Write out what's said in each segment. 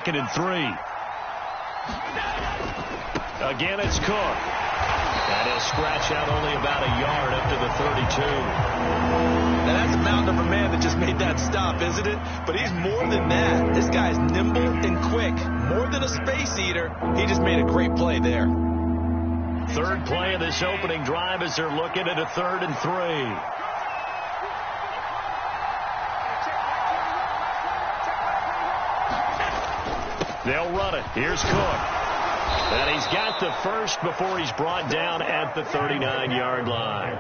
2nd and 3. Again, it's Cook. And he'll scratch out only about a yard up to the 32. Now that's a mountain of a man that just made that stop, isn't it? But he's more than that. This guy's nimble and quick. More than a space eater. He just made a great play there. Third play of this opening drive as they're looking at a 3rd and 3. They'll run it. Here's Cook. And he's got the first before he's brought down at the 39-yard line.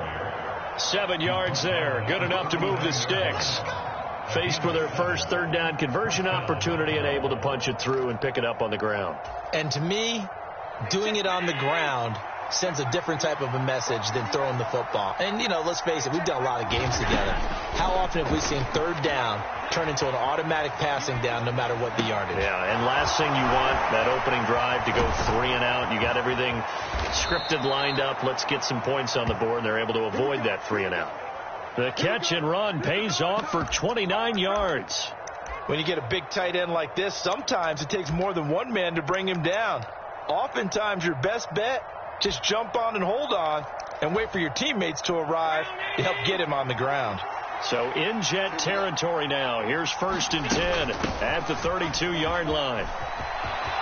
7 yards there. Good enough to move the sticks. Faced with their first 3rd down conversion opportunity and able to punch it through and pick it up on the ground. And to me, doing it on the ground sends a different type of a message than throwing the football. And, you know, let's face it, we've done a lot of games together. How often have we seen 3rd down turn into an automatic passing down no matter what the yardage? Yeah, and last thing you want, that opening drive to go 3 and out. You got everything scripted, lined up. Let's get some points on the board, and they're able to avoid that 3 and out. The catch and run pays off for 29 yards. When you get a big tight end like this, sometimes it takes more than one man to bring him down. Oftentimes, your best bet, just jump on and hold on and wait for your teammates to arrive to help get him on the ground. So in jet territory now. Here's 1st and 10 at the 32-yard line.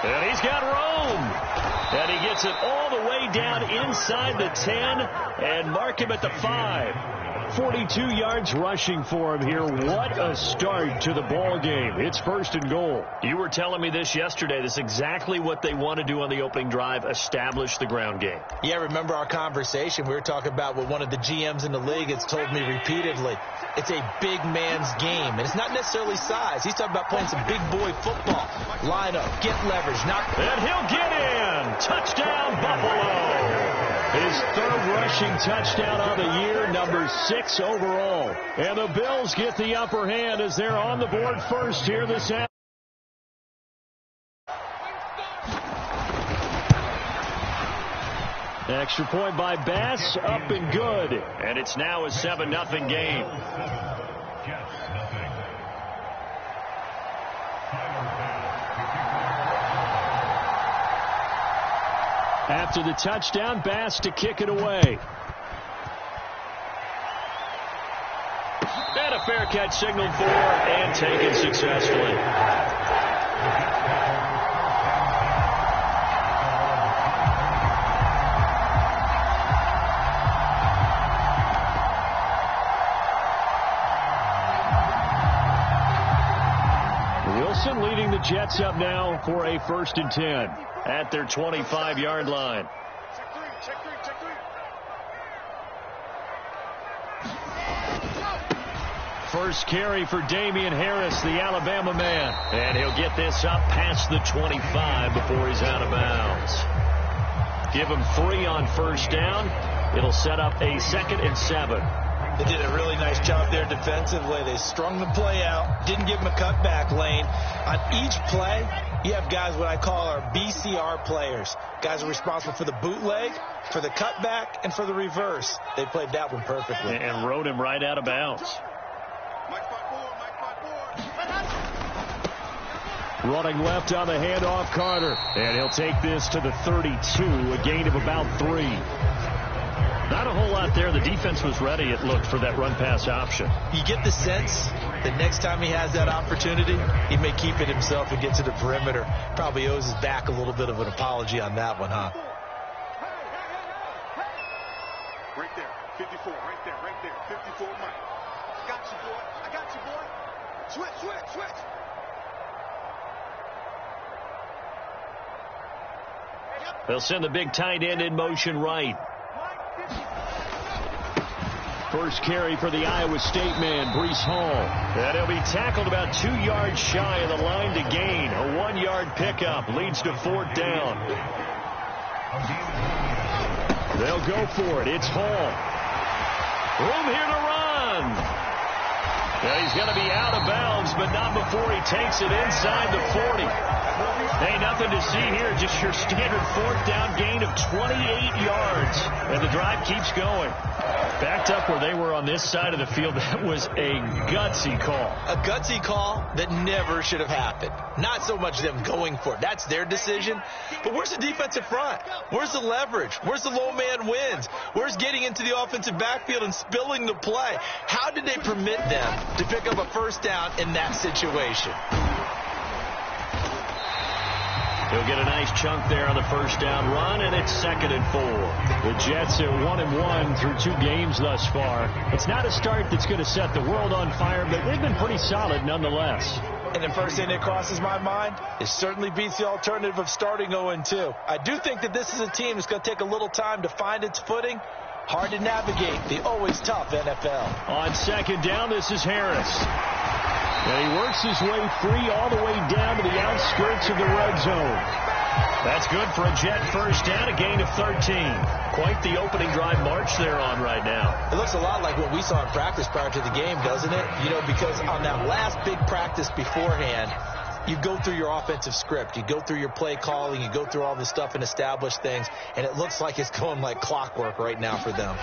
And he's got room. And he gets it all the way down inside the 10 and mark him at the 5. 42 yards rushing for him here. What a start to the ball game. It's 1st and goal. You were telling me this yesterday. This is exactly what they want to do on the opening drive, establish the ground game. Yeah, remember our conversation. We were talking about what one of the GMs in the league has told me repeatedly. It's a big man's game, and it's not necessarily size. He's talking about playing some big boy football. Line up, get leverage. And he'll get in. Touchdown, Buffalo. His 3rd rushing touchdown on the year, number 6 overall. And the Bills get the upper hand as they're on the board first here this afternoon. Extra point by Bass, up and good. And it's now a 7-0 game. After the touchdown, Bass to kick it away. And a fair catch signaled for and taken successfully. Wilson leading the Jets up now for a 1st and 10 at their 25-yard line. First carry for Damian Harris, the Alabama man. And he'll get this up past the 25 before he's out of bounds. Give him 3 on 1st down. It'll set up a 2nd and 7. They did a really nice job there defensively. They strung the play out, didn't give him a cutback lane. On each play, you have guys what I call our BCR players. Guys are responsible for the bootleg, for the cutback, and for the reverse. They played that one perfectly. And rode him right out of bounds. Running left on the handoff, Carter. And he'll take this to the 32, a gain of about 3. Not a whole lot there. The defense was ready, it looked, for that run-pass option. You get the sense that next time he has that opportunity, he may keep it himself and get to the perimeter. Probably owes his back a little bit of an apology on that one, huh? Right there, 54, right there, 54, Mike. Got you, boy. I got you, boy. Switch. They'll send the big tight end in motion right. First carry for the Iowa State man, Breece Hall. And he'll be tackled about 2 yards shy of the line to gain. A 1-yard pickup leads to 4th down. They'll go for it. It's Hall. Room here to run. Now he's going to be out of bounds, but not before he takes it inside the 40. Hey, nothing Nothing to see here, just your standard fourth down gain of 28 yards. And the drive keeps going. Backed up where they were on this side of the field, that was a gutsy call. A gutsy call that never should have happened. Not so much them going for it. That's their decision. But where's the defensive front? Where's the leverage? Where's the low man wins? Where's getting into the offensive backfield and spilling the play? How did they permit them to pick up a first down in that situation? He'll get a nice chunk there on the first down run, and it's 2nd and 4. The Jets at 1-1 through 2 games thus far. It's not a start that's going to set the world on fire, but they've been pretty solid nonetheless. And the first thing that crosses my mind, it certainly beats the alternative of starting 0-2. I do think that this is a team that's going to take a little time to find its footing. Hard to navigate the always tough NFL. On 2nd down, this is Harris. And he works his way free all the way down to the outskirts of the red zone. That's good for a Jet first down, a gain of 13. Quite the opening drive march they're on right now. It looks a lot like what we saw in practice prior to the game, doesn't it? You know, because on that last big practice beforehand, you go through your offensive script. You go through your play calling. You go through all the stuff and establish things. And it looks like it's going like clockwork right now for them.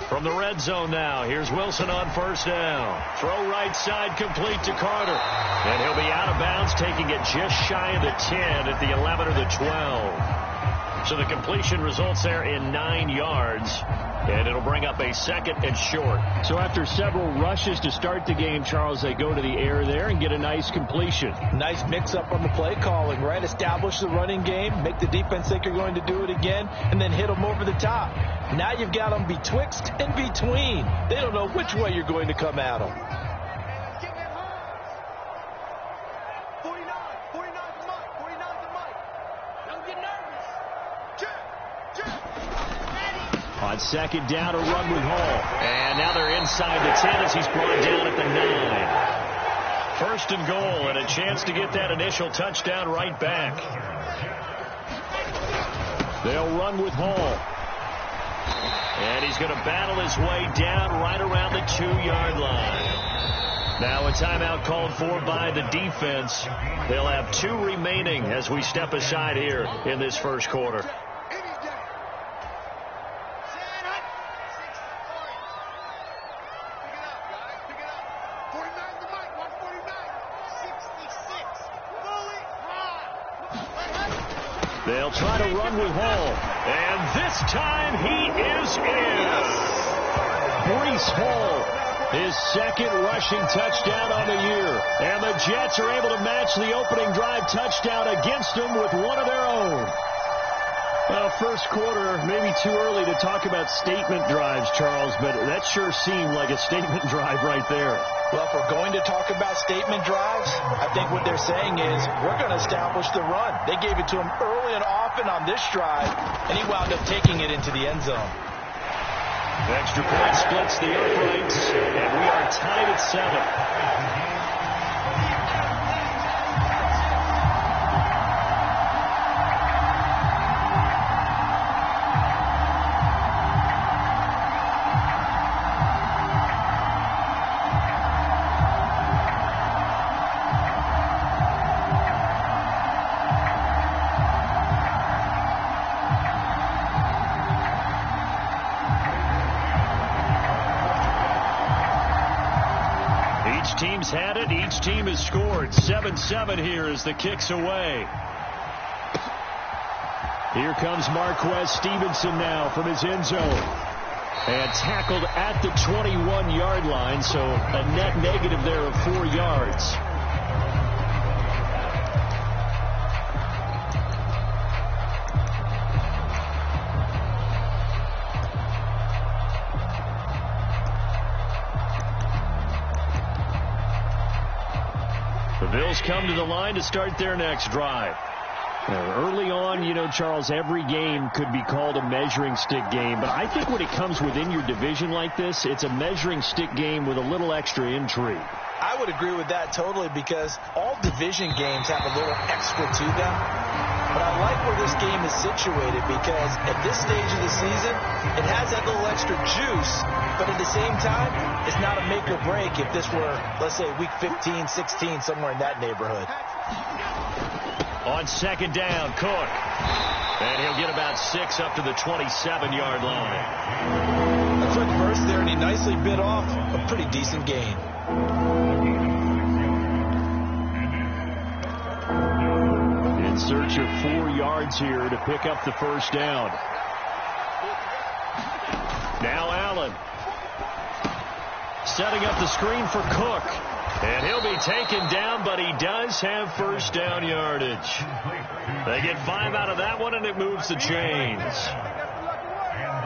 From the red zone now, here's Wilson on first down. Throw right side complete to Carter. And he'll be out of bounds, taking it just shy of the 10 at the 11 or the 12. So the completion results there in 9 yards. And it'll bring up a 2nd and short. So after several rushes to start the game, Charles, they go to the air there and get a nice completion. Nice mix-up on the play calling, right? Establish the running game, make the defense think you're going to do it again, and then hit them over the top. Now you've got them betwixt and between. They don't know which way you're going to come at them. 49 to Mike. Don't get nervous. On 2nd down, a run with Hall. And now they're inside the 10 as he's brought down at the 9. 1st and goal, and a chance to get that initial touchdown right back. They'll run with Hall. And he's going to battle his way down right around the 2-yard line. Now a timeout called for by the defense. They'll have 2 remaining as we step aside here in this first quarter. They'll try to run with Hall. And this time he is in. Breece Hall, his 2nd rushing touchdown on the year. And the Jets are able to match the opening drive touchdown against them with one of their own. Well, first quarter, maybe too early to talk about statement drives, Charles, but that sure seemed like a statement drive right there. Well, if we're going to talk about statement drives, I think what they're saying is we're going to establish the run. They gave it to him early and often on this drive, and he wound up taking it into the end zone. Extra point splits the uprights, and we are tied at 7. Team's had it. Each team has scored. 7-7 here as the kick's away. Here comes Marquez Stevenson now from his end zone. And tackled at the 21-yard line, so a net negative there of 4 yards. The Bills come to the line to start their next drive. Early on, you know, Charles, every game could be called a measuring stick game. But I think when it comes within your division like this, it's a measuring stick game with a little extra intrigue. I would agree with that totally because all division games have a little extra to them. But I like where this game is situated because at this stage of the season, it has that little extra juice. But at the same time, it's not a make or break if this were, let's say, week 15, 16, somewhere in that neighborhood. On On second down, Cook. And he'll get about 6 up to the 27-yard line. A quick burst there, and he nicely bit off a pretty decent gain. In search of 4 yards here to pick up the first down. Now Allen. Setting up the screen for Cook. And he'll be taken down, but he does have first down yardage. They get 5 out of that one, and it moves the chains.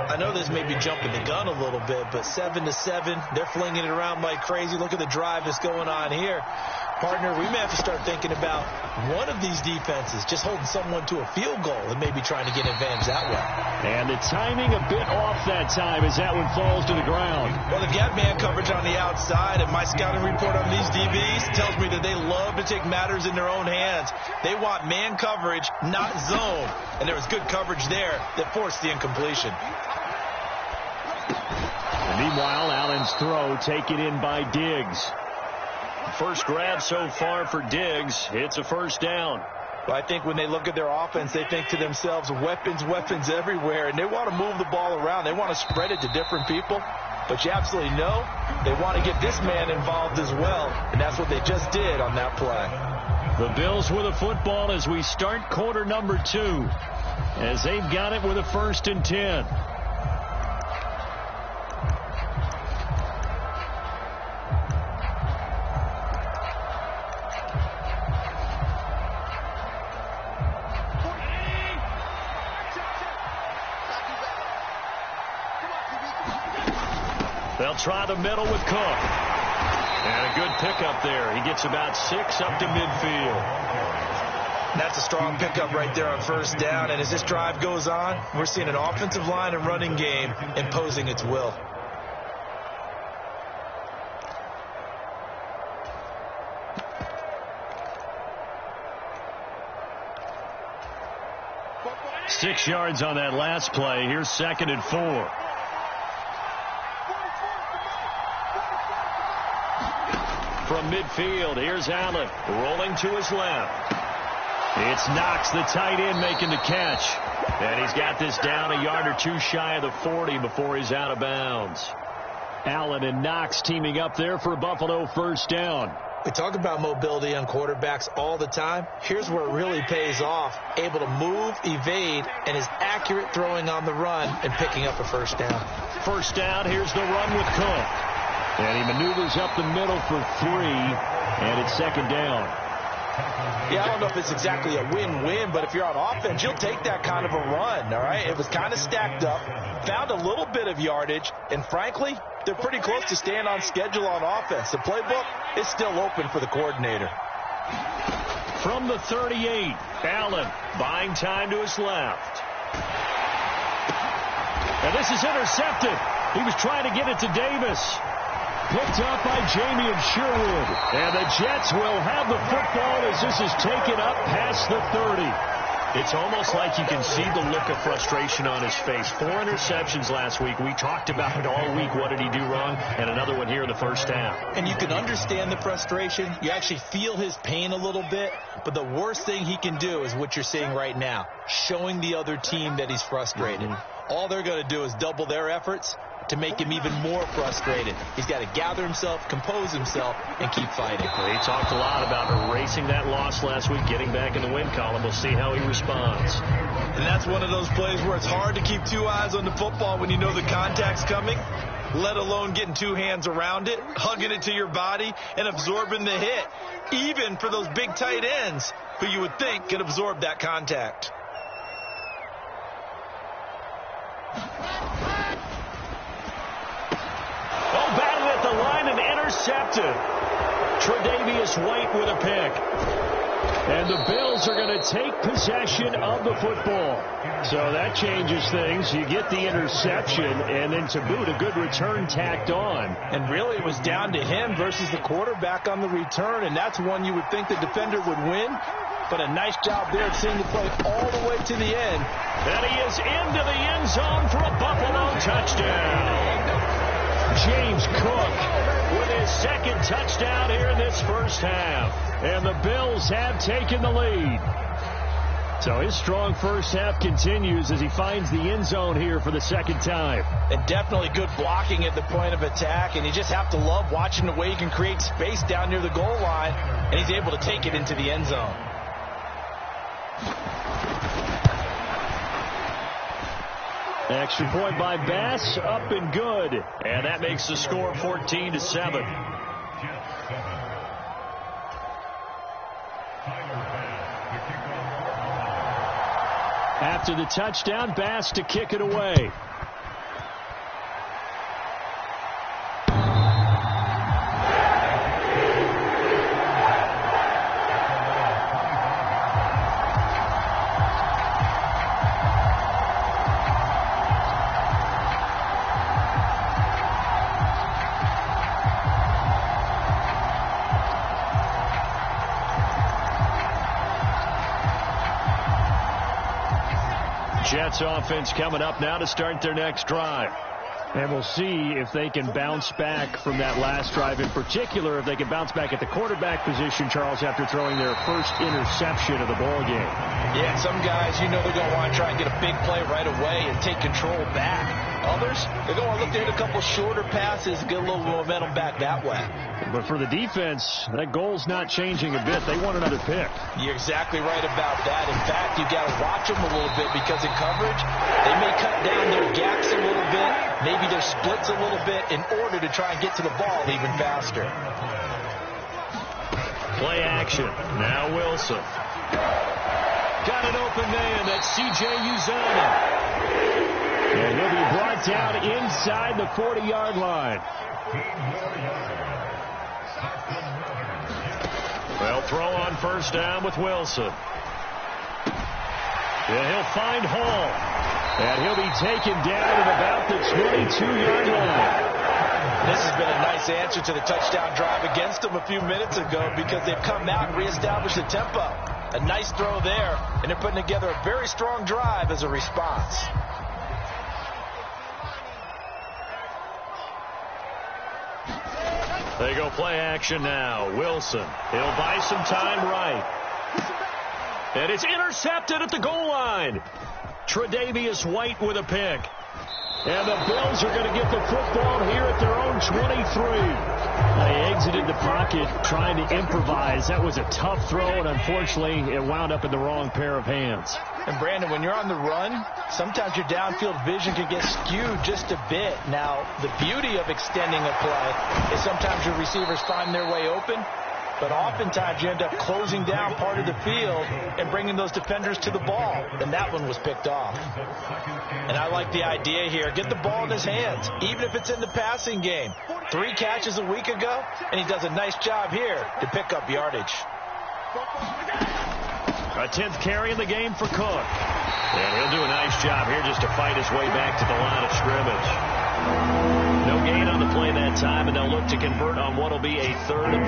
I know this may be jumping the gun a little bit, but 7-7, they're flinging it around like crazy. Look at the drive that's going on here. Partner, we may have to start thinking about one of these defenses just holding someone to a field goal and maybe trying to get advantage that way. And the timing a bit off that time as that one falls to the ground. Well, they've got man coverage on the outside, and my scouting report on these DBs tells me that they love to take matters in their own hands. They want man coverage, not zone. And there was good coverage there that forced the incompletion. And meanwhile, Allen's throw taken in by Diggs. First grab so far for Diggs. It's a first down. Well, I think when they look at their offense, they think to themselves, weapons, weapons everywhere, and they want to move the ball around. They want to spread it to different people. But you absolutely know they want to get this man involved as well, and that's what they just did on that play. The Bills with a football as we start quarter number 2, as they've got it with a 1st and 10. They'll try the middle with Cook. And a good pickup there. He gets about 6 up to midfield. That's a strong pickup right there on first down. And as this drive goes on, we're seeing an offensive line and running game imposing its will. Six yards on that last play. Here's 2nd and 4. From midfield, here's Allen rolling to his left. It's Knox, the tight end, making the catch. And he's got this down a yard or 2 shy of the 40 before he's out of bounds. Allen and Knox teaming up there for Buffalo first down. We talk about mobility on quarterbacks all the time. Here's where it really pays off. Able to move, evade, and is accurate throwing on the run and picking up a first down. First down, here's the run with Cook. And he maneuvers up the middle for 3, and it's 2nd down. Yeah, I don't know if it's exactly a win-win, but if you're on offense, you'll take that kind of a run, all right? It was kind of stacked up, found a little bit of yardage, and frankly, they're pretty close to staying on schedule on offense. The playbook is still open for the coordinator. From the 38, Allen buying time to his left. And this is intercepted. He was trying to get it to Davis. Picked up by Jamie and Sherwood. And the Jets will have the football as this is taken up past the 30. It's almost like you can see the look of frustration on his face. 4 interceptions last week. We talked about it all week. What did he do wrong? And another one here in the first half. And you can understand the frustration. You actually feel his pain a little bit. But the worst thing he can do is what you're seeing right now, showing the other team that he's frustrated. All they're going to do is double their efforts to make him even more frustrated. He's got to gather himself, compose himself, and keep fighting. He talked a lot about erasing that loss last week, getting back in the win column. We'll see how he responds. And that's one of those plays where it's hard to keep 2 eyes on the football when you know the contact's coming, let alone getting 2 hands around it, hugging it to your body, and absorbing the hit, even for those big tight ends who you would think could absorb that contact. Batted at the line and intercepted. Tre'Davious White with a pick. And the Bills are going to take possession of the football. So that changes things. You get the interception, and then to boot, a good return tacked on. And really, it was down to him versus the quarterback on the return, and that's one you would think the defender would win. But a nice job there of seeing the play all the way to the end. And he is into the end zone for a Buffalo touchdown. James Cook with his 2nd touchdown here in this first half. And the Bills have taken the lead. So his strong first half continues as he finds the end zone here for the second time. And definitely good blocking at the point of attack, and you just have to love watching the way he can create space down near the goal line, and he's able to take it into the end zone. Extra point by Bass, up and good. And that makes the score 14-7. After the touchdown, Bass to kick it away. Jets offense coming up now to start their next drive. And we'll see if they can bounce back from that last drive. In particular, if they can bounce back at the quarterback position, Charles, after throwing their first interception of the ball game. Yeah, some guys, you know they're going to want to try and get a big play right away and take control back. Others, they're going to look to hit a couple shorter passes and get a little momentum back that way. But for the defense, that goal's not changing a bit. They want another pick. You're exactly right about that. In fact, you've got to watch them a little bit because in coverage, they may cut down their gaps a little bit, maybe their splits a little bit in order to try and get to the ball even faster. Play action. Now Wilson. Got an open man. That's C.J. Uzomah. And he'll be brought down inside the 40-yard line. Well, throw on first down with Wilson. And he'll find Hall. And he'll be taken down at about the 22-yard line. This has been a nice answer to the touchdown drive against them a few minutes ago because they've come out and reestablished the tempo. A nice throw there, and they're putting together a very strong drive as a response. They go play action now. Wilson. He'll buy some time right. And it's intercepted at the goal line. Tre'Davious White with a pick. And the Bills are going to get the football here at their own 23. They exited the pocket trying to improvise. That was a tough throw, and unfortunately, it wound up in the wrong pair of hands. And, Brandon, when you're on the run, sometimes your downfield vision can get skewed just a bit. Now, the beauty of extending a play is sometimes your receivers find their way open, but oftentimes you end up closing down part of the field and bringing those defenders to the ball. And that one was picked off. And I like the idea here. Get the ball in his hands, even if it's in the passing game. 3 catches a week ago, and he does a nice job here to pick up yardage. A 10th carry in the game for Cook. And he'll do a nice job here just to fight his way back to the line of scrimmage. No gain on the play that time, and they'll look to convert on what will be a 3rd and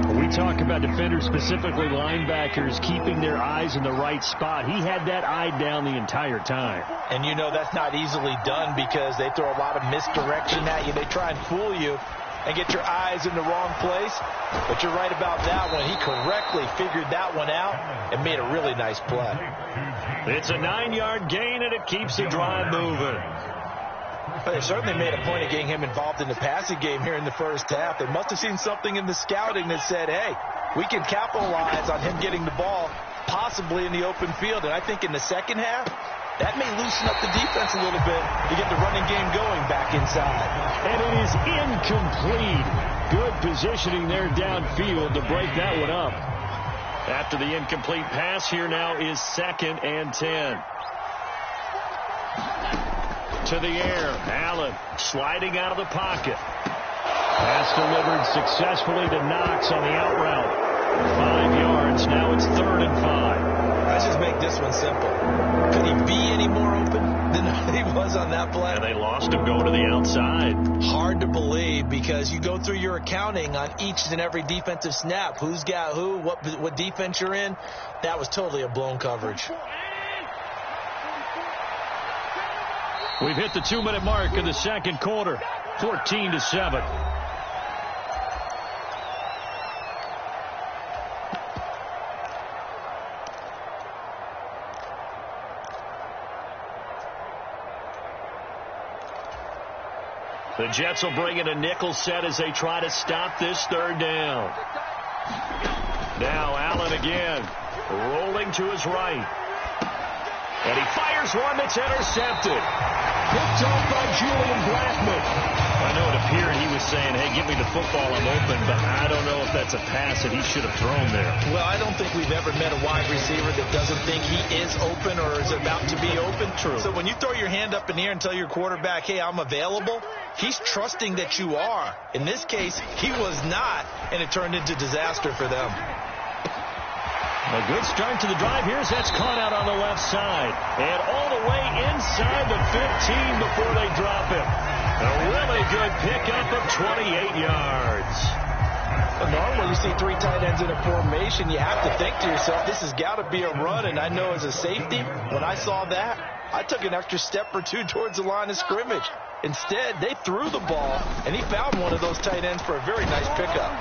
4. We talk about defenders, specifically linebackers, keeping their eyes in the right spot. He had that eye down the entire time. And you know that's not easily done because they throw a lot of misdirection at you. They try and fool you and get your eyes in the wrong place. But you're right about that one. He correctly figured that one out and made a really nice play. It's a 9-yard gain, and it keeps the drive moving. But they certainly made a point of getting him involved in the passing game here in the first half. They must have seen something in the scouting that said, hey, we can capitalize on him getting the ball possibly in the open field. And I think in the second half, that may loosen up the defense a little bit to get the running game going back inside. And it is incomplete. Good positioning there downfield to break that one up. After the incomplete pass, here now is 2nd and 10. To the air. Allen sliding out of the pocket. Pass delivered successfully to Knox on the out route. 5 yards. Now it's 3rd and 5. Let's just make this one simple. Could he be any more open than he was on that play? And they lost him going to the outside. Hard to believe because you go through your accounting on each and every defensive snap. Who's got who, what defense you're in. That was totally a blown coverage. We've hit the 2-minute mark in the second quarter. 14-7. The Jets will bring in a nickel set as they try to stop this third down. Now Allen again, rolling to his right. And he fires one that's intercepted. Picked off by Julian Blackmon. I know it appeared he was saying, hey, give me the football, I'm open, but I don't know if that's a pass that he should have thrown there. Well, I don't think we've ever met a wide receiver that doesn't think he is open or is about to be open. True. So when you throw your hand up in the air and tell your quarterback, hey, I'm available, he's trusting that you are. In this case, he was not, and it turned into disaster for them. A good start to the drive. Here's that's caught out on the left side. And all the way inside the 15 before they drop it. A really good pickup of 28 yards. Normally you see three tight ends in a formation, you have to think to yourself, this has got to be a run. And I know as a safety, when I saw that, I took an extra step or two towards the line of scrimmage. Instead, they threw the ball, and he found one of those tight ends for a very nice pickup.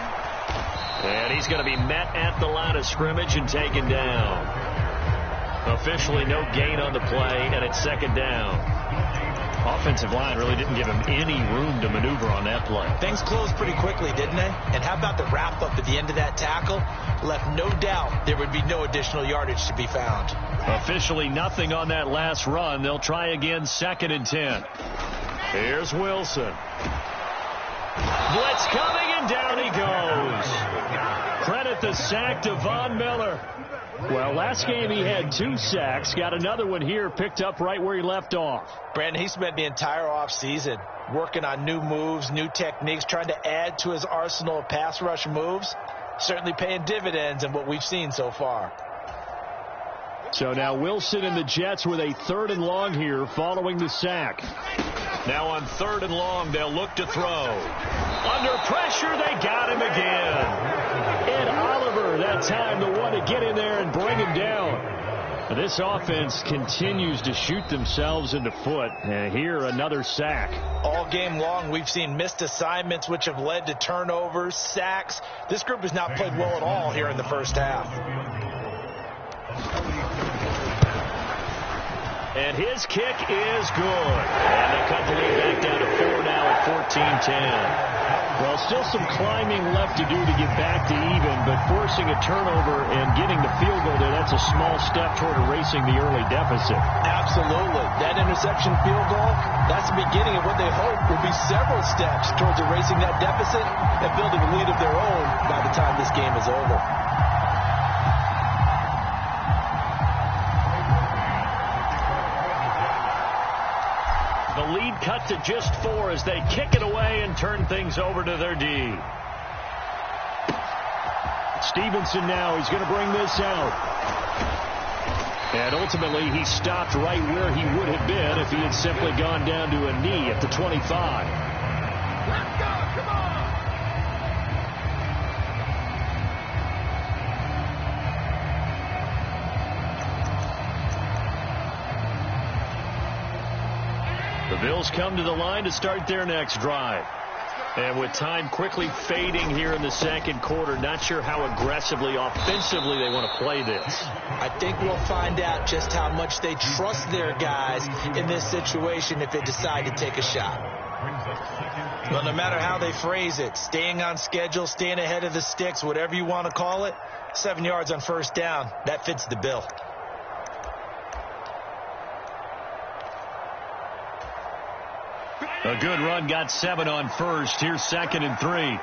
And he's going to be met at the line of scrimmage and taken down. Officially no gain on the play, and it's second down. Offensive line really didn't give him any room to maneuver on that play. Things closed pretty quickly, didn't they? And how about the wrap-up at the end of that tackle? Left no doubt there would be no additional yardage to be found. Officially nothing on that last run. They'll try again, 2nd and 10. Here's Wilson. Blitz coming, and down he goes. Credit the sack to Von Miller. Well, last game he had 2 sacks. Got another one here, picked up right where he left off. Brandon, he spent the entire offseason working on new moves, new techniques, trying to add to his arsenal of pass rush moves. Certainly paying dividends in what we've seen so far. So now Wilson and the Jets with a 3rd and long here following the sack. Now on 3rd and long, they'll look to throw. Under pressure, they got him again. Ed Oliver, that time, the one to get in there and bring him down. This offense continues to shoot themselves in the foot. And here, another sack. All game long, we've seen missed assignments, which have led to turnovers, sacks. This group has not played well at all here in the first half. And his kick is good. And they cut the lead back down to 4 now at 14-10. Well, still some climbing left to do to get back to even, but forcing a turnover and getting the field goal there, that's a small step toward erasing the early deficit. Absolutely. That interception field goal, that's the beginning of what they hope will be several steps towards erasing that deficit and building a lead of their own by the time this game is over. The lead cut to just 4 as they kick it away and turn things over to their D. Stevenson now, he's going to bring this out. And ultimately, he stopped right where he would have been if he had simply gone down to a knee at the 25. Let's go, come on! The Bills come to the line to start their next drive. And with time quickly fading here in the second quarter, not sure how aggressively, offensively they want to play this. I think we'll find out just how much they trust their guys in this situation if they decide to take a shot. Well, no matter how they phrase it, staying on schedule, staying ahead of the sticks, whatever you want to call it, 7 yards on first down, that fits the bill. A good run, got 7 on first. Here's 2nd and 3.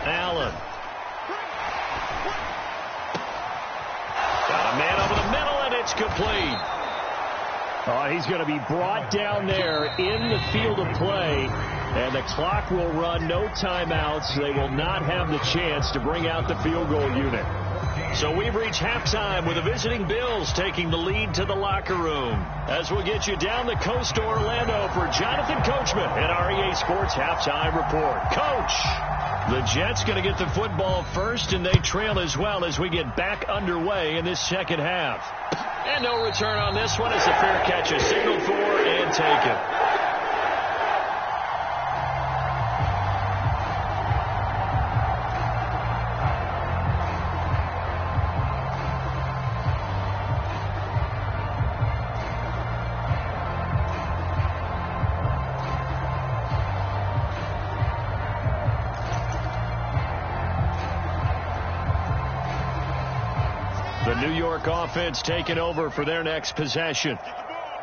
Allen. Got a man over the middle, and it's complete. He's going to be brought down there in the field of play, and the clock will run, no timeouts. They will not have the chance to bring out the field goal unit. So we've reached halftime with the visiting Bills taking the lead to the locker room. As we'll get you down the coast to Orlando for Jonathan Coachman at our EA Sports Halftime Report. Coach, the Jets going to get the football first, and they trail as well as we get back underway in this second half. And no return on this one as the fair catch is signaled for and taken. New York offense taking over for their next possession.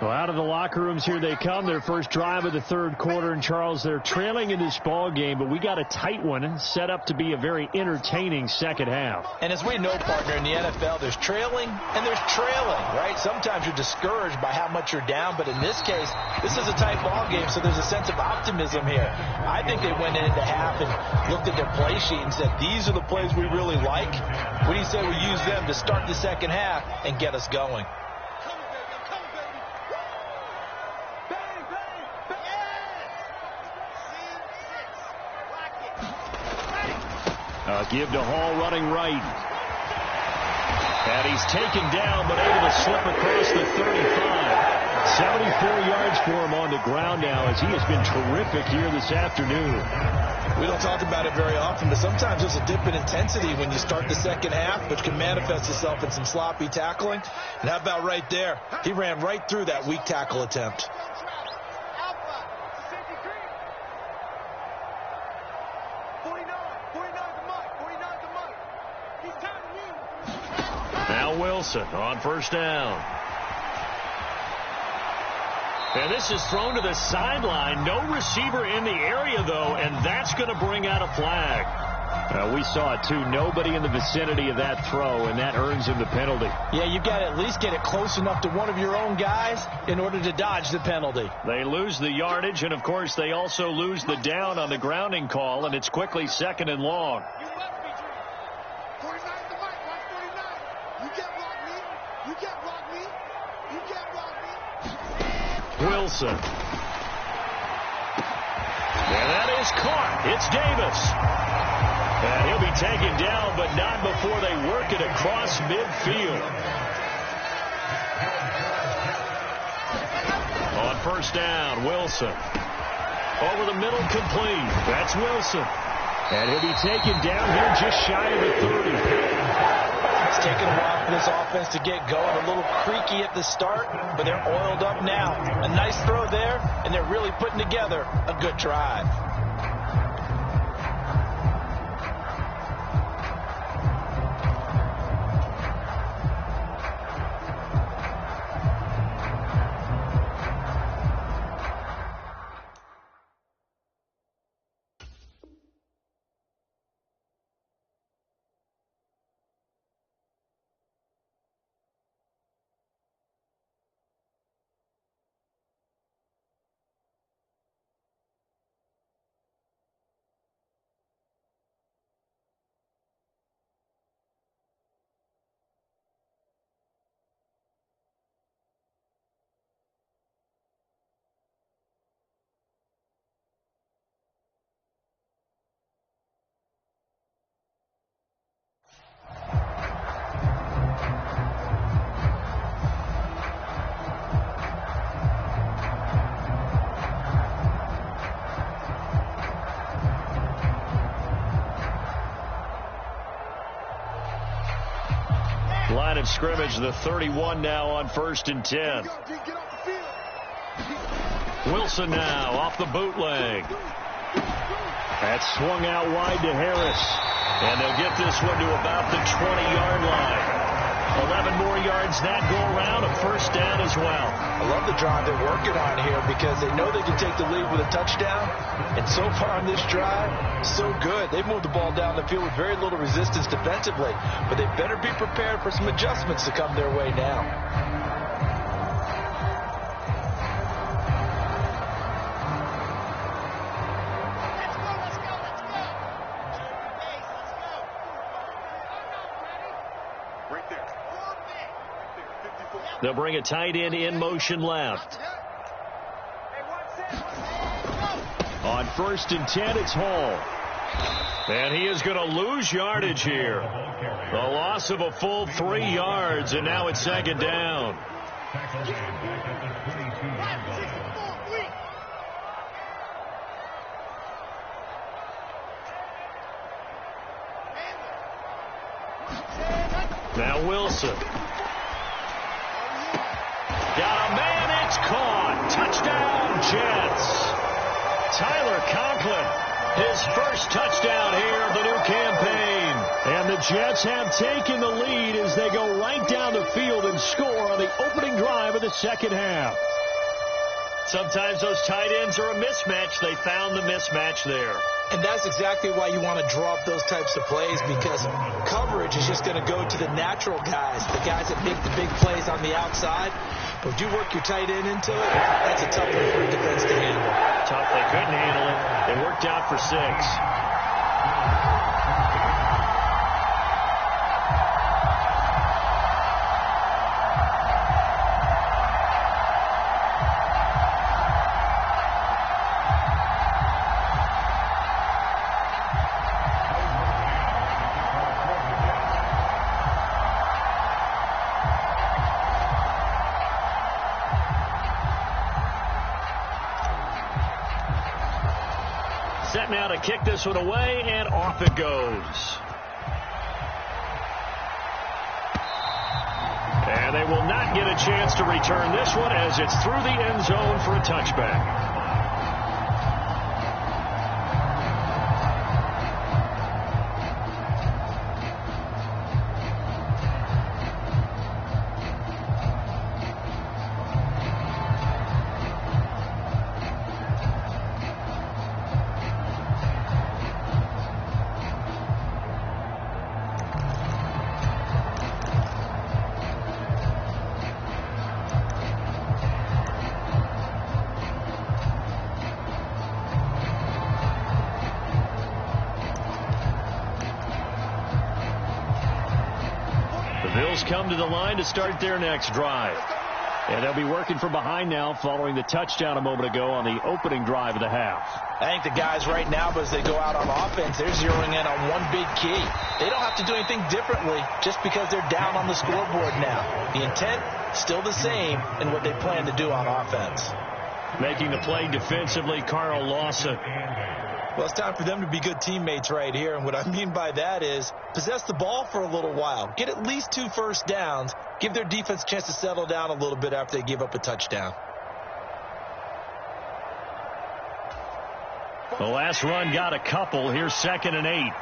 Well, out of the locker rooms, here they come. Their first drive of the third quarter. And, Charles, they're trailing in this ball game, but we got a tight one set up to be a very entertaining second half. And as we know, partner, in the NFL, there's trailing and there's trailing, right? Sometimes you're discouraged by how much you're down, but in this case, this is a tight ball game, so there's a sense of optimism here. I think they went into half and looked at their play sheet and said, these are the plays we really like. What do you say we use them to start the second half and get us going? Give to Hall running right. And he's taken down, but able to slip across the 35. 74 yards for him on the ground now, as he has been terrific here this afternoon. We don't talk about it very often, but sometimes there's a dip in intensity when you start the second half, which can manifest itself in some sloppy tackling. And how about right there? He ran right through that weak tackle attempt. Now Wilson on first down. And this is thrown to the sideline. No receiver in the area, though, and that's going to bring out a flag. We saw it, too. Nobody in the vicinity of that throw, and that earns him the penalty. Yeah, you've got to at least get it close enough to one of your own guys in order to dodge the penalty. They lose the yardage, and, of course, they also lose the down on the grounding call, and it's quickly second and long. Wilson. And that is caught. It's Davis. And he'll be taken down, but not before they work it across midfield. On first down, Wilson. Over the middle, complete. That's Wilson. And he'll be taken down here just shy of the 30. It's taken a while for this offense to get going. A little creaky at the start, but they're oiled up now. A nice throw there, and they're really putting together a good drive. Line of scrimmage, the 31 now on first and 10. Wilson now off the bootleg. That's swung out wide to Harris. And they'll get this one to about the 20-yard line. 11 more yards that go around, a first down as well. I love the drive they're working on here because they know they can take the lead with a touchdown. And so far on this drive, so good. They've moved the ball down the field with very little resistance defensively. But they better be prepared for some adjustments to come their way now. They'll bring a tight end in motion left. On first and 10, it's Hall. And he is going to lose yardage here. The loss of a full 3 yards, and now it's second down. Now Wilson. Got a man, it's caught. Touchdown, Jets. Tyler Conklin His first touchdown here of the new campaign. And the Jets have taken the lead as they go right down the field and score on the opening drive of the second half. Sometimes those tight ends are a mismatch. They found the mismatch there. And that's exactly why you want to draw up those types of plays, because coverage is just going to go to the natural guys, the guys that make the big plays on the outside. But if you work your tight end into it, that's a tough one for the defense to handle. Tough. They couldn't handle it. It worked out for 6. Set now to kick this one away, and off it goes. And they will not get a chance to return this one as it's through the end zone for a touchback. Bills come to the line to start their next drive. And they'll be working from behind now following the touchdown a moment ago on the opening drive of the half. I think the guys right now, as they go out on offense, they're zeroing in on one big key. They don't have to do anything differently just because they're down on the scoreboard now. The intent, still the same in what they plan to do on offense. Making the play defensively, Carl Lawson. Well, it's time for them to be good teammates right here. And what I mean by that is possess the ball for a little while. Get at least 2 first downs. Give their defense a chance to settle down a little bit after they give up a touchdown. The last run got a couple. Here's 2nd and 8.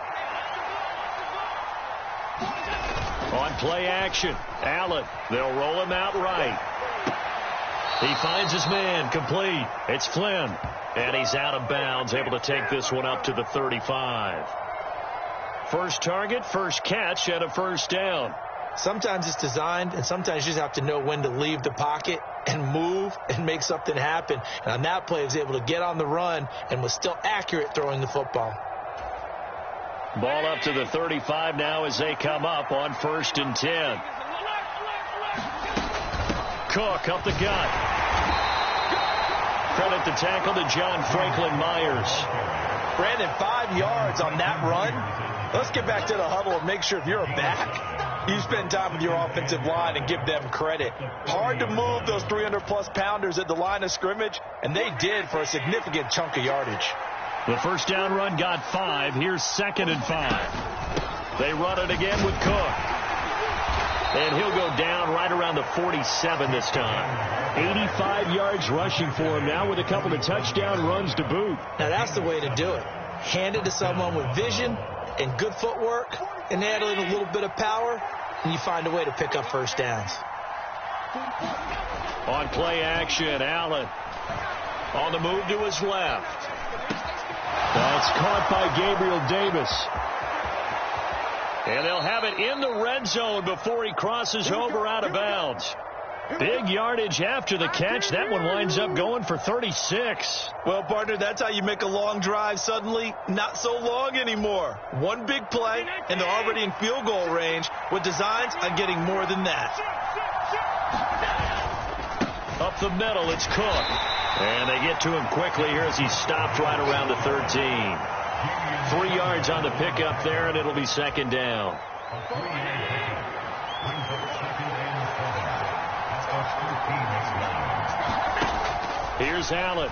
On play action, Allen. They'll roll him out right. He finds his man, complete. It's Flynn. And he's out of bounds, able to take this one up to the 35. First target, first catch, and a first down. Sometimes it's designed, and sometimes you just have to know when to leave the pocket and move and make something happen. And on that play, he was able to get on the run and was still accurate throwing the football. Ball up to the 35 now as they come up on 1st and 10. Cook up the gut. Credit the tackle to John Franklin Myers. Brandon, 5 yards on that run. Let's get back to the huddle and make sure if you're a back, you spend time with your offensive line and give them credit. Hard to move those 300-plus pounders at the line of scrimmage, and they did for a significant chunk of yardage. The first down run got 5. Here's 2nd and 5. They run it again with Cook. And he'll go down right around the 47 this time. 85 yards rushing for him now with a couple of touchdown runs to boot. Now that's the way to do it. Hand it to someone with vision and good footwork and add in a little bit of power, and you find a way to pick up first downs. On play action, Allen on the move to his left. That's caught by Gabriel Davis. And they'll have it in the red zone before he crosses over out of bounds. Big yardage after the catch. That one winds up going for 36. Well, partner, that's how you make a long drive suddenly not so long anymore. One big play, and they're already in field goal range with designs on getting more than that. Up the middle, it's Cook. And they get to him quickly here as he stopped right around the 13. 3 yards on the pickup there, and it'll be 2nd down. Here's Allen.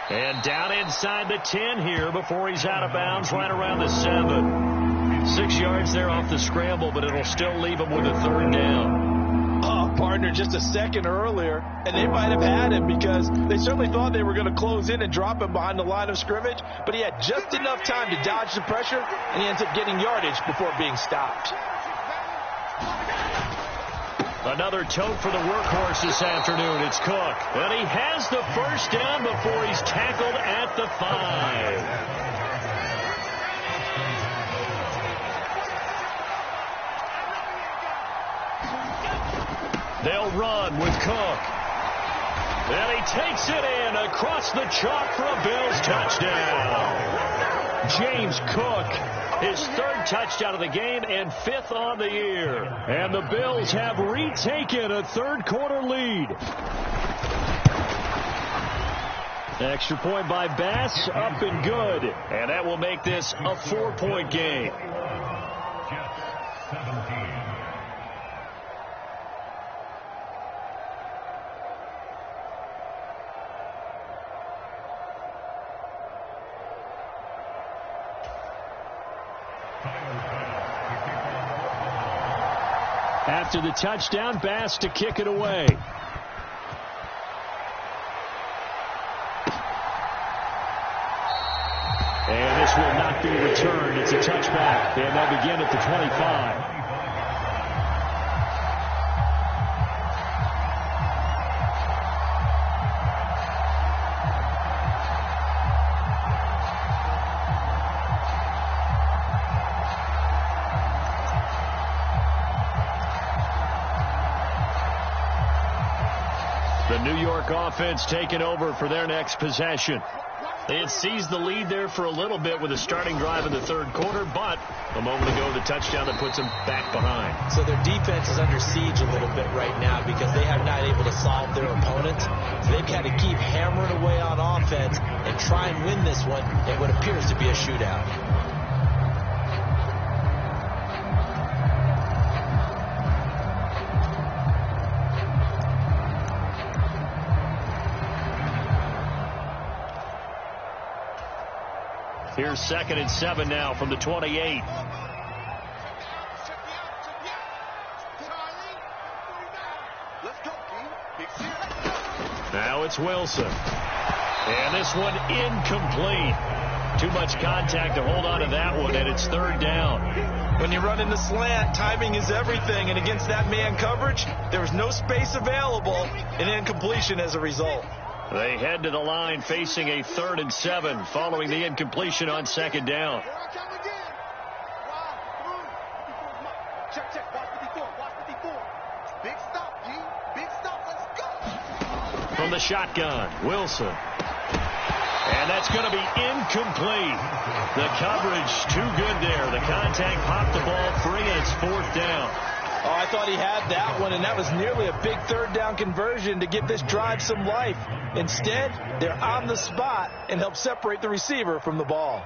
And down inside the 10 here before he's out of bounds right around the 7. 6 yards there off the scramble, but it'll still leave him with a 3rd down. partner just a second earlier, and they might have had him because they certainly thought they were going to close in and drop him behind the line of scrimmage, but he had just enough time to dodge the pressure, and he ends up getting yardage before being stopped. Another tote for the workhorse this afternoon. It's Cook. And he has the first down before he's tackled at the 5. They'll run with Cook. And he takes it in across the chalk for a Bills touchdown. James Cook, his 3rd touchdown of the game and 5th on the year. And the Bills have retaken a 3rd quarter lead. Extra point by Bass, up and good. And that will make this a 4-point game. After the touchdown, Bass to kick it away. And this will not be returned. It's a touchback. And they'll begin at the 25. The New York offense taking over for their next possession. They had seized the lead there for a little bit with a starting drive in the 3rd quarter, but a moment ago the touchdown that puts them back behind. So their defense is under siege a little bit right now because they are not able to solve their opponents. So they've got to keep hammering away on offense and try and win this one in what appears to be a shootout. Here's 2nd and 7 now from the 28. Now it's Wilson. And this one incomplete. Too much contact to hold on to that one, and it's 3rd down. When you run in the slant, timing is everything, and against that man coverage, there was no space available, and incompletion as a result. They head to the line facing a 3rd and 7 following the incompletion on 2nd down. From the shotgun, Wilson. And that's going to be incomplete. The coverage too good there. The contact popped the ball free, and it's 4th down. Oh, I thought he had that one, and that was nearly a big 3rd down conversion to give this drive some life. Instead, they're on the spot and help separate the receiver from the ball.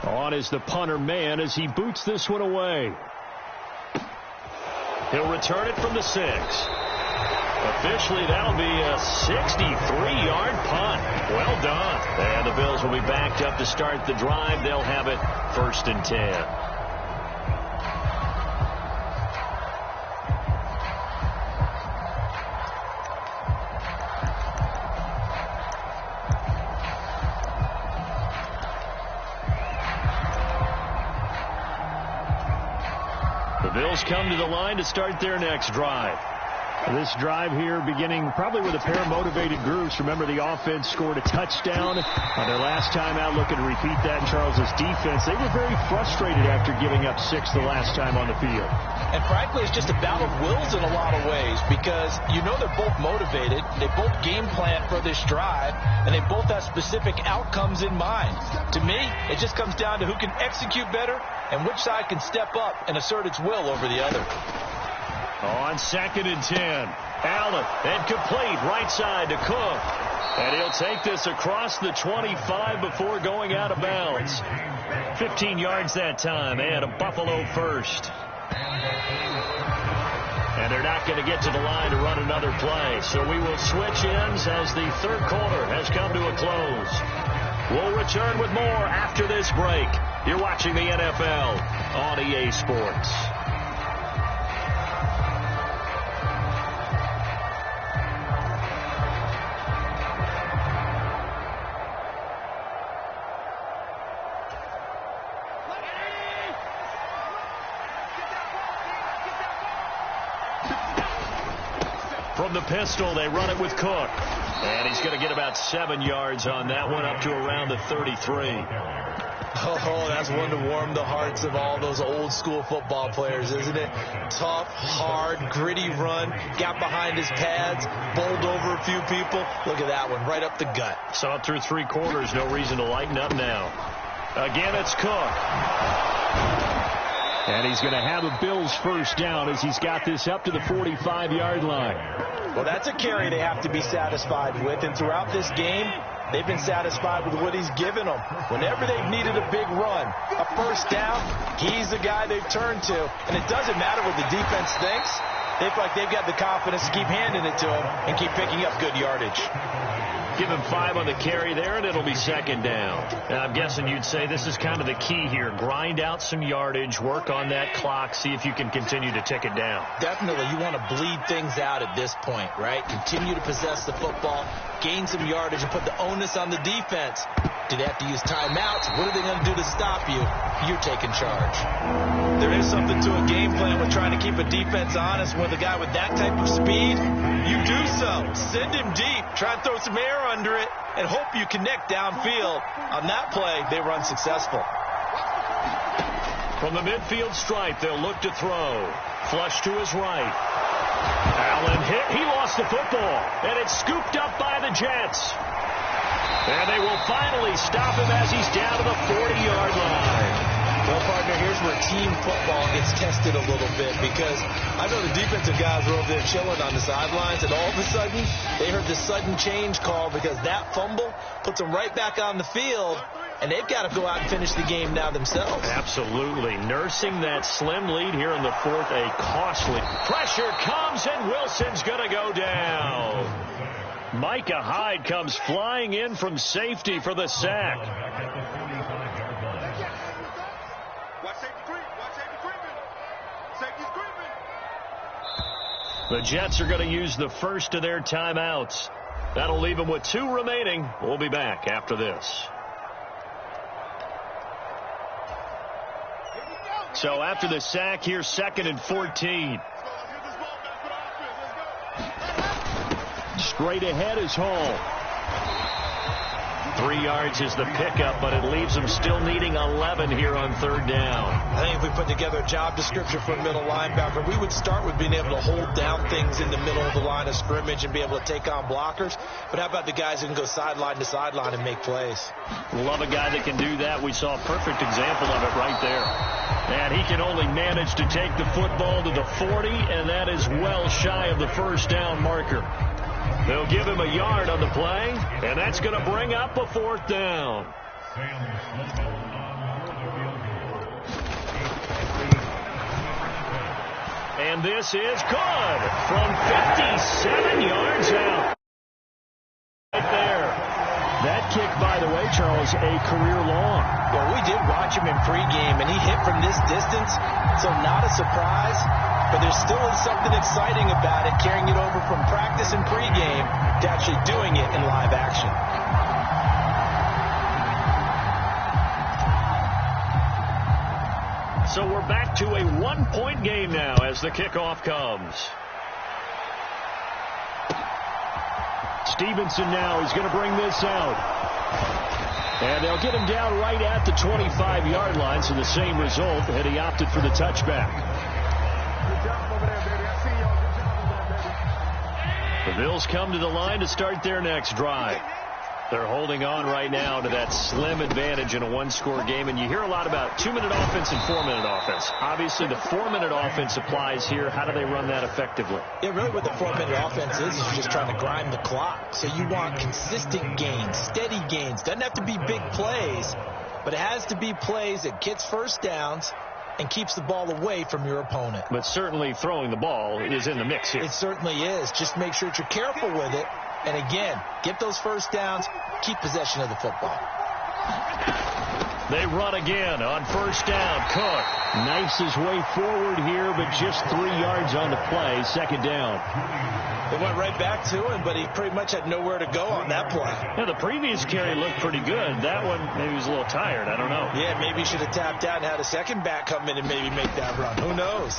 On is the punter man as he boots this one away. He'll return it from the 6. Officially, that'll be a 63-yard punt. Well done. And the Bills will be backed up to start the drive. They'll have it 1st and 10. The Bills come to the line to start their next drive. This drive here beginning probably with a pair of motivated groups. Remember, the offense scored a touchdown on their last time out. Looking to repeat that in Charles's defense. They were very frustrated after giving up 6 the last time on the field. And frankly, it's just a battle of wills in a lot of ways because you know they're both motivated. They both game plan for this drive, and they both have specific outcomes in mind. To me, it just comes down to who can execute better and which side can step up and assert its will over the other. On 2nd and 10, Allen, and complete right side to Cook. And he'll take this across the 25 before going out of bounds. 15 yards that time, and a Buffalo first. And they're not going to get to the line to run another play. So we will switch ends as the 3rd quarter has come to a close. We'll return with more after this break. You're watching the NFL on EA Sports. From the pistol, they run it with Cook. And he's going to get about 7 yards on that one, up to around the 33. Oh, that's one to warm the hearts of all those old-school football players, isn't it? Tough, hard, gritty run, got behind his pads, bowled over a few people. Look at that one, right up the gut. Saw it through 3 quarters, no reason to lighten up now. Again, it's Cook. And he's going to have a Bills first down as he's got this up to the 45-yard line. Well, that's a carry they have to be satisfied with. And throughout this game, they've been satisfied with what he's given them. Whenever they've needed a big run, a first down, he's the guy they've turned to. And it doesn't matter what the defense thinks. They feel like they've got the confidence to keep handing it to him and keep picking up good yardage. Give him 5 on the carry there, and it'll be second down. And I'm guessing you'd say this is kind of the key here. Grind out some yardage, work on that clock, see if you can continue to tick it down. Definitely. You want to bleed things out at this point, right? Continue to possess the football, gain some yardage, and put the onus on the defense. Do they have to use timeouts? What are they going to do to stop you? You're taking charge. There is something to a game plan with trying to keep a defense honest with a guy with that type of speed. You do so. Send him deep. Try and throw some air under it and hope you connect downfield. On that play, they run successful. From the midfield stripe, they'll look to throw. Flush to his right. Allen hit. He lost the football, and it's scooped up by the Jets. And they will finally stop him as he's down to the 40-yard line. Well, partner, here's where team football gets tested a little bit, because I know the defensive guys were over there chilling on the sidelines, and all of a sudden, they heard the sudden change call because that fumble puts them right back on the field, and they've got to go out and finish the game now themselves. Absolutely. Nursing that slim lead here in the fourth, a costly. Pressure comes, and Wilson's going to go down. Micah Hyde comes flying in from safety for the sack. The Jets are going to use the first of their timeouts. That'll leave them with 2 remaining. We'll be back after this. So after the sack, here's 2nd and 14. Straight ahead is Hall. 3 yards is the pickup, but it leaves them still needing 11 here on 3rd down. I think if we put together a job description for a middle linebacker, we would start with being able to hold down things in the middle of the line of scrimmage and be able to take on blockers. But how about the guys who can go sideline to sideline and make plays? Love a guy that can do that. We saw a perfect example of it right there. And he can only manage to take the football to the 40, and that is well shy of the first down marker. They'll give him a yard on the play, and that's going to bring up a 4th down. And this is good from 57 yards out. Right there. That kick, by the way, Charles, a career long. Well, we did watch him in pregame, and he hit from this distance, so not a surprise. But there still is something exciting about it, carrying it over from practice and pregame to actually doing it in live action. So we're back to a 1-point game now as the kickoff comes. Stevenson now is going to bring this out. And they'll get him down right at the 25-yard line, so the same result, and he opted for the touchback. The Bills come to the line to start their next drive. They're holding on right now to that slim advantage in a 1-score game, and you hear a lot about 2-minute offense and 4-minute offense. Obviously, the 4-minute offense applies here. How do they run that effectively? Yeah, really what the 4-minute offense is just trying to grind the clock. So you want consistent gains, steady gains. Doesn't have to be big plays, but it has to be plays that gets first downs and keeps the ball away from your opponent. But certainly throwing the ball is in the mix here. It certainly is. Just make sure that you're careful with it. And again, get those first downs, keep possession of the football. They run again on first down. Cook knifes his way forward here, but just 3 yards on the play. Second down. They went right back to him, but he pretty much had nowhere to go on that play. Yeah, the previous carry looked pretty good. That one, maybe he was a little tired. I don't know. Yeah, maybe he should have tapped out and had a second back come in and maybe make that run. Who knows?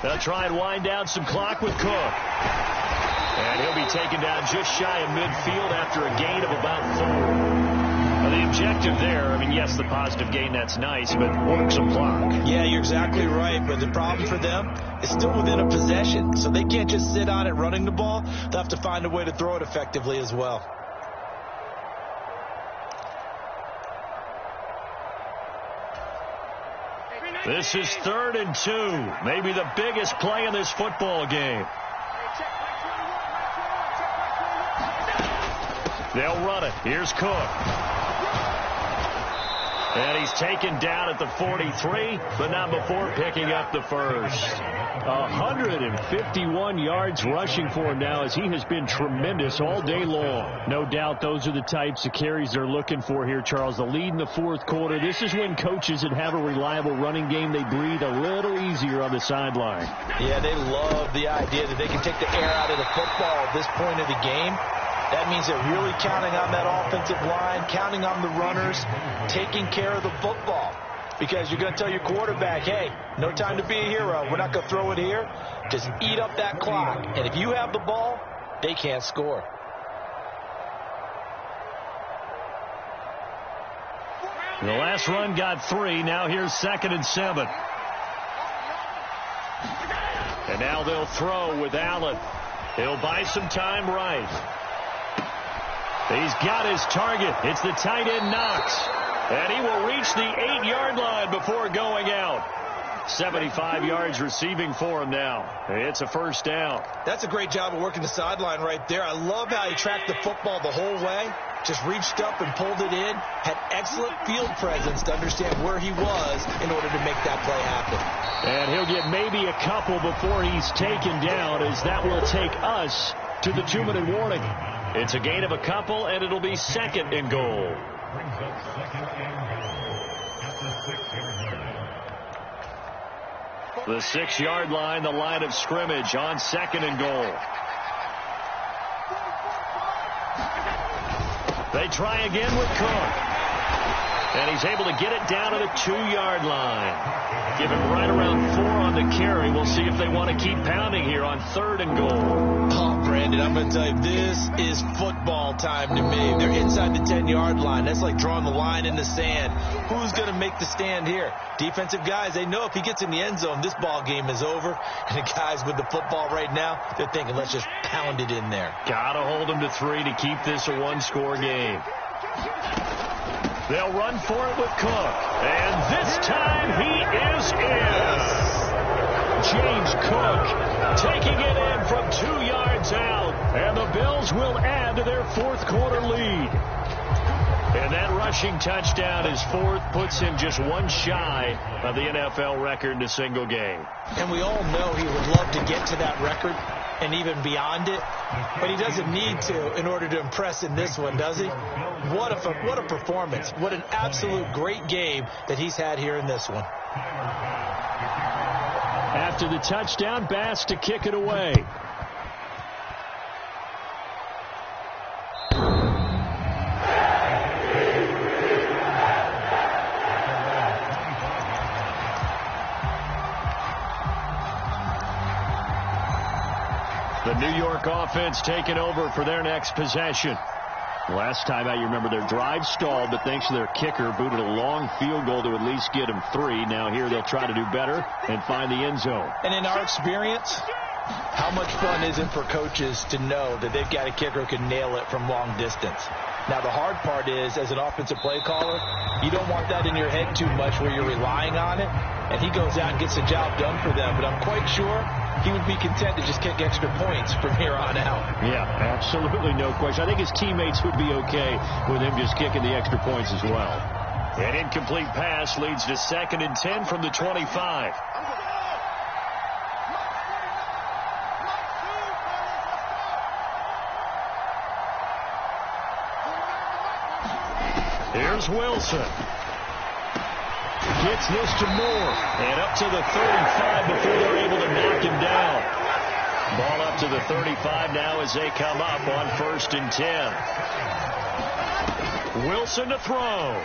They'll try and wind down some clock with Cook. And he'll be taken down just shy of midfield after a gain of about 4. The objective there, I mean, yes, the positive gain, that's nice, but work some clock. Yeah, you're exactly right, but the problem for them is still within a possession, so they can't just sit on it running the ball. They'll have to find a way to throw it effectively as well. This is 3rd and 2, maybe the biggest play in this football game. They'll run it. Here's Cook. And he's taken down at the 43, but not before picking up the first. 151 yards rushing for him now, as he has been tremendous all day long. No doubt those are the types of carries they're looking for here, Charles. The lead in the 4th quarter. This is when coaches that have a reliable running game, they breathe a little easier on the sideline. Yeah, they love the idea that they can take the air out of the football at this point of the game. That means they're really counting on that offensive line, counting on the runners, taking care of the football. Because you're going to tell your quarterback, hey, no time to be a hero. We're not going to throw it here. Just eat up that clock. And if you have the ball, they can't score. The last run got 3. Now here's 2nd and 7. And now they'll throw with Allen. He'll buy some time right. He's got his target. It's the tight end Knox. And he will reach the 8-yard line before going out. 75 yards receiving for him now. It's a first down. That's a great job of working the sideline right there. I love how he tracked the football the whole way. Just reached up and pulled it in. Had excellent field presence to understand where he was in order to make that play happen. And he'll get maybe a couple before he's taken down, as that will take us to the 2-minute warning. It's a gain of a couple, and it'll be 2nd and goal. The 6-yard line, the line of scrimmage on 2nd and goal. They try again with Cook. And he's able to get it down to the 2-yard line. Give him right around 4 on the carry. We'll see if they want to keep pounding here on 3rd and goal. Oh, Brandon, I'm going to tell you, this is football time to me. They're inside the 10-yard line. That's like drawing the line in the sand. Who's going to make the stand here? Defensive guys, they know if he gets in the end zone, this ball game is over. And the guys with the football right now, they're thinking, let's just pound it in there. Got to hold them to 3 to keep this a 1-score game. They'll run for it with Cook. And this time he is in. James Cook taking it in from 2 yards out. And the Bills will add to their 4th quarter lead. And that rushing touchdown, his 4th, puts him just 1 shy of the NFL record in a single game. And we all know he would love to get to that record and even beyond it, but he doesn't need to in order to impress in this one, does he? What a performance. What an absolute great game that he's had here in this one. After the touchdown, Bass to kick it away. The New York offense taking over for their next possession. Last time out, you remember their drive stalled, but thanks to their kicker, booted a long field goal to at least get them 3. Now here they'll try to do better and find the end zone. And in our experience, how much fun is it for coaches to know that they've got a kicker who can nail it from long distance? Now, the hard part is, as an offensive play caller, you don't want that in your head too much where you're relying on it, and he goes out and gets the job done for them. But I'm quite sure he would be content to just kick extra points from here on out. Yeah, absolutely no question. I think his teammates would be okay with him just kicking the extra points as well. An incomplete pass leads to 2nd and 10 from the 25. Here's Wilson. Gets this to Moore. And up to the 35 before they're able to knock him down. Ball up to the 35 now as they come up on 1st and 10. Wilson to throw.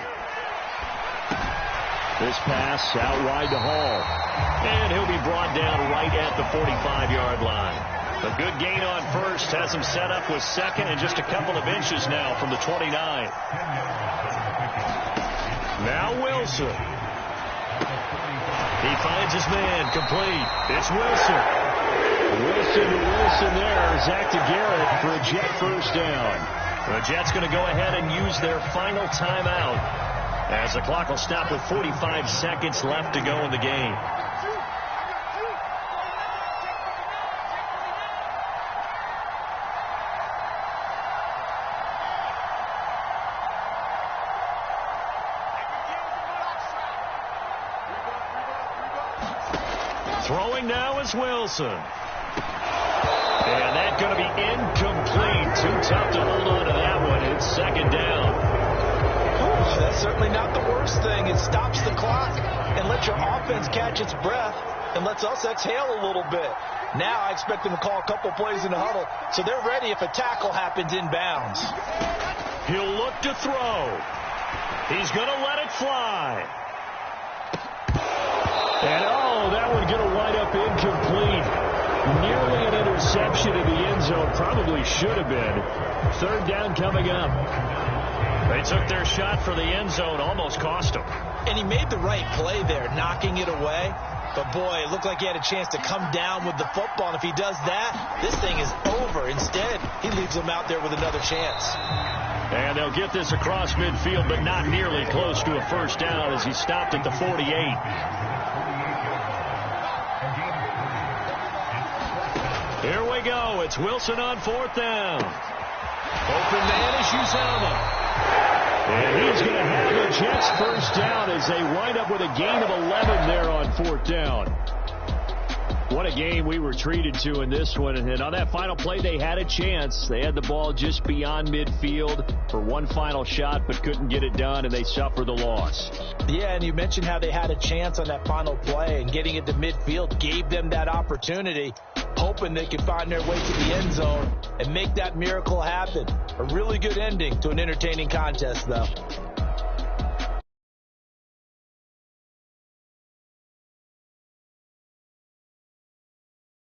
This pass out wide to Hall. And he'll be brought down right at the 45-yard line. A good gain on 1st. Has him set up with 2nd and just a couple of inches now from the 29. Now Wilson. He finds his man complete. It's Wilson. Wilson to Wilson there. Zach to Garrett for a Jet first down. The Jets going to go ahead and use their final timeout as the clock will stop with 45 seconds left to go in the game. Throwing now is Wilson. And that's going to be incomplete. Too tough to hold on to that one. It's 2nd down. Ooh, that's certainly not the worst thing. It stops the clock and lets your offense catch its breath and lets us exhale a little bit. Now I expect them to call a couple plays in the huddle so they're ready if a tackle happens inbounds. He'll look to throw. He's going to let it fly. And, that one's going to wind up incomplete. Nearly an interception in the end zone. Probably should have been. 3rd down coming up. They took their shot for the end zone. Almost cost them. And he made the right play there, knocking it away. But, boy, it looked like he had a chance to come down with the football. And if he does that, this thing is over. Instead, he leaves him out there with another chance. And they'll get this across midfield, but not nearly close to a first down as he stopped at the 48. Here we go. It's Wilson on 4th down. Open man is Uzama. And he's going to have the Jets first down as they wind up with a gain of 11 there on 4th down. What a game we were treated to in this one. And on that final play, they had a chance. They had the ball just beyond midfield for one final shot, but couldn't get it done, and they suffer the loss. Yeah, and you mentioned how they had a chance on that final play, and getting it to midfield gave them that opportunity, hoping they could find their way to the end zone and make that miracle happen. A really good ending to an entertaining contest, though.